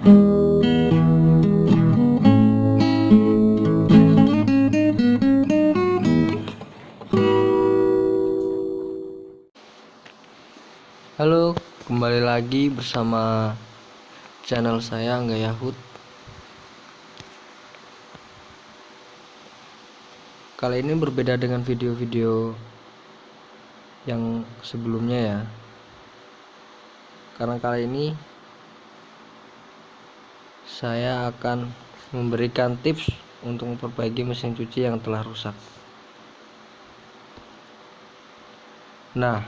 Halo, kembali lagi bersama channel saya Angga Yahud. Kali ini berbeda dengan video-video yang sebelumnya ya, karena kali ini saya akan memberikan tips untuk memperbaiki mesin cuci yang telah rusak. Nah,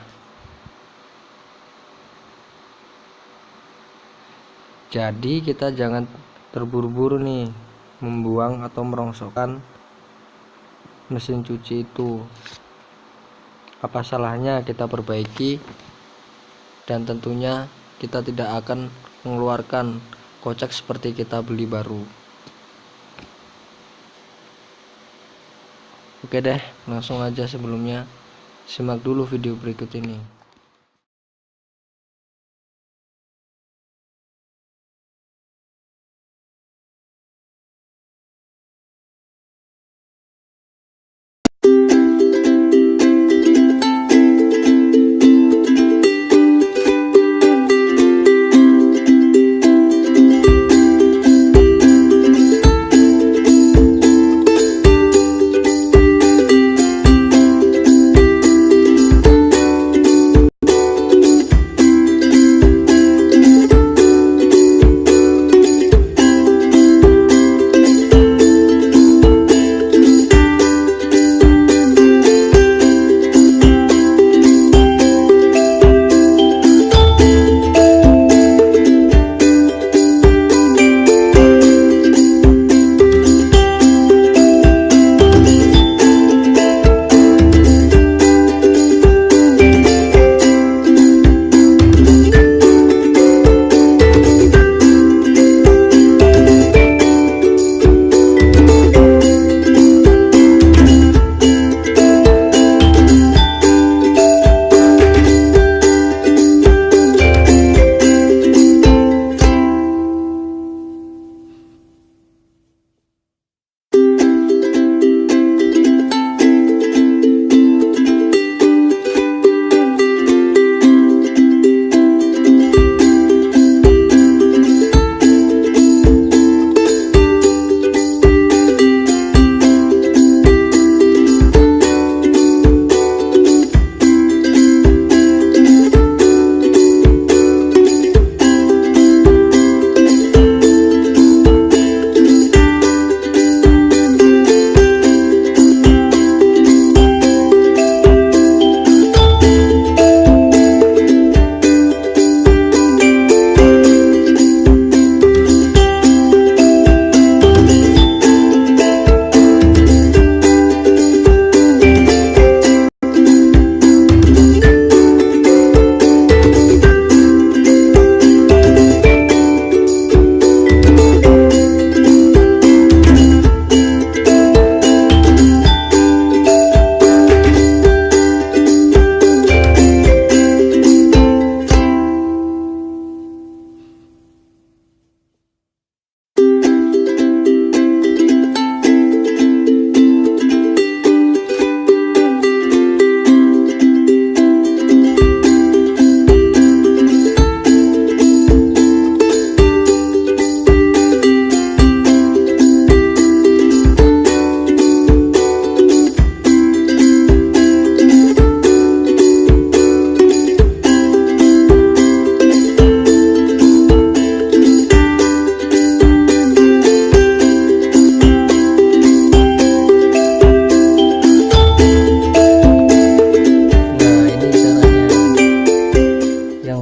jadi kita jangan terburu-buru nih membuang atau merongsokkan mesin cuci itu. Apa salahnya kita perbaiki, dan tentunya kita tidak akan mengeluarkan kocek seperti kita beli baru. Oke deh, langsung aja. Sebelumnya simak dulu video berikut ini.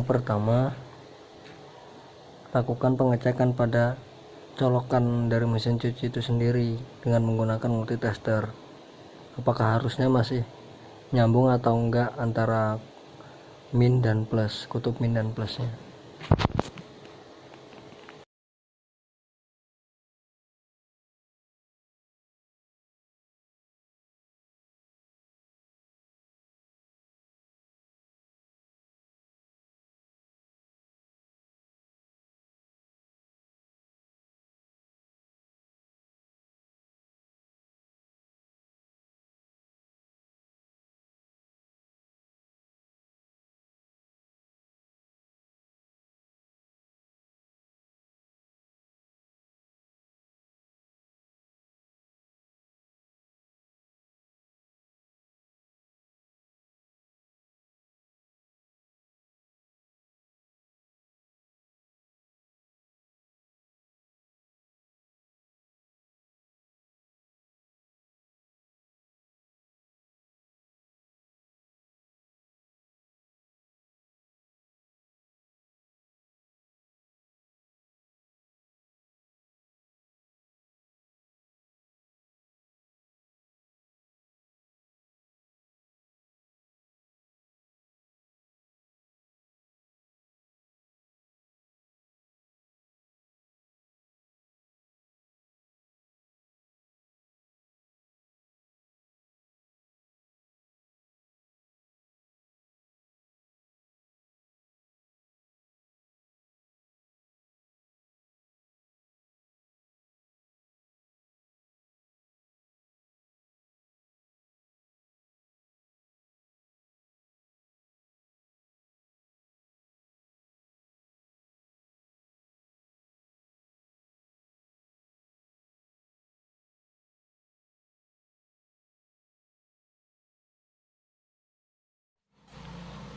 Pertama, lakukan pengecekan pada colokan dari mesin cuci itu sendiri dengan menggunakan multitester. Apakah harusnya masih nyambung atau enggak antara min dan plus, kutub min dan plusnya.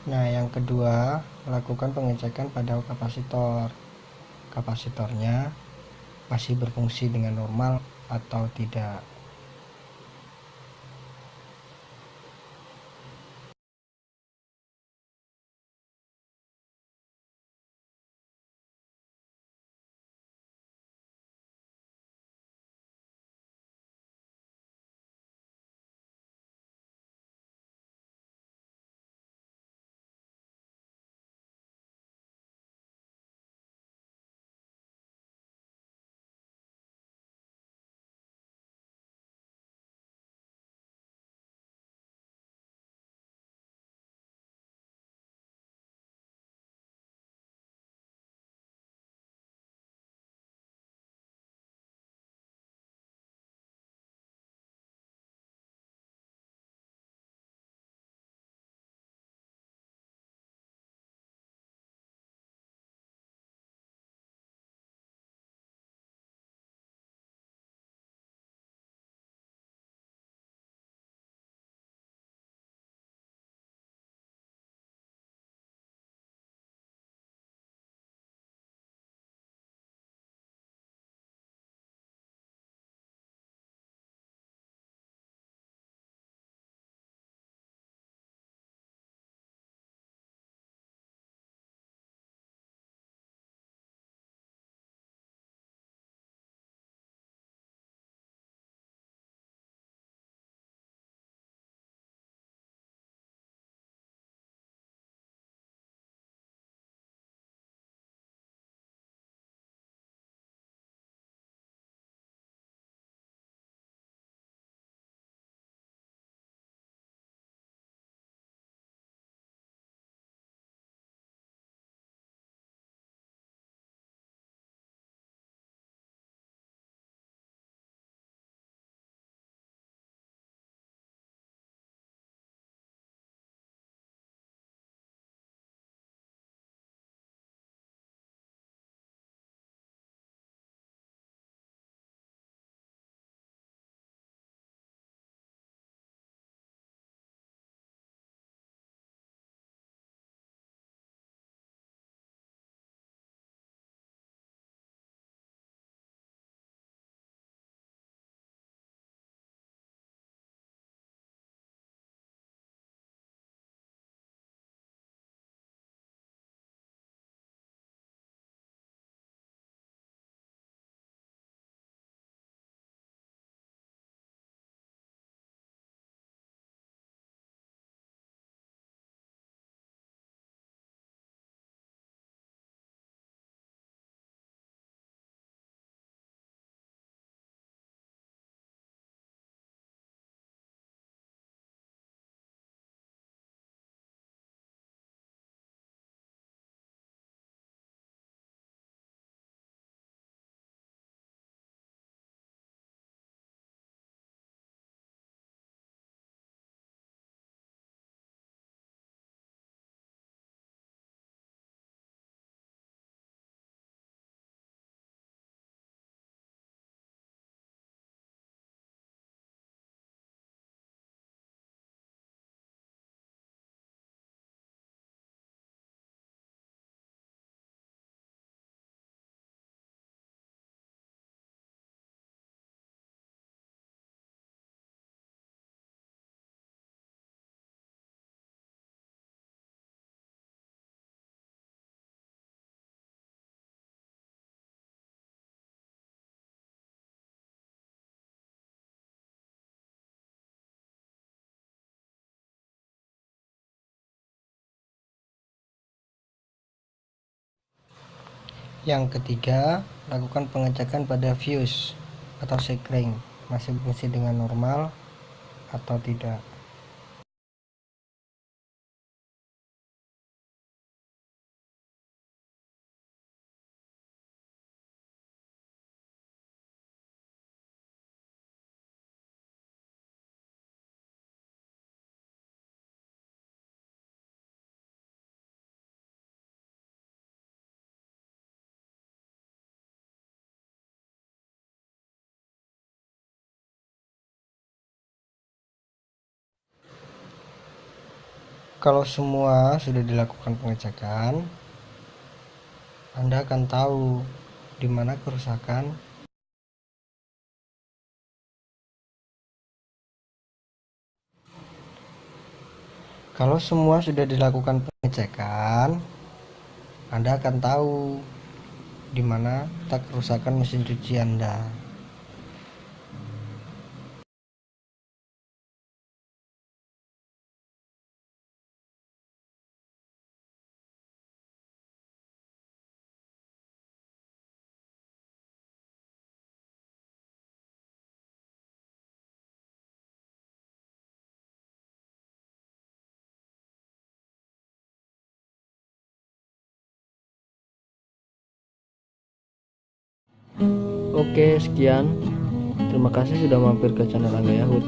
Nah, yang kedua, lakukan pengecekan pada kapasitor. Kapasitornya masih berfungsi dengan normal atau tidak. Yang ketiga, lakukan pengecekan pada fuse atau sekring masih berfungsi dengan normal atau tidak. Kalau semua sudah dilakukan pengecekan, Anda akan tahu di mana kerusakan. Kalau semua sudah dilakukan pengecekan, Anda akan tahu di mana letak kerusakan mesin cuci Anda. Oke, sekian. Terima kasih sudah mampir ke channel Angga Yahud.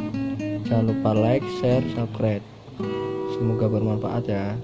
Jangan lupa like, share, subscribe. Semoga bermanfaat ya.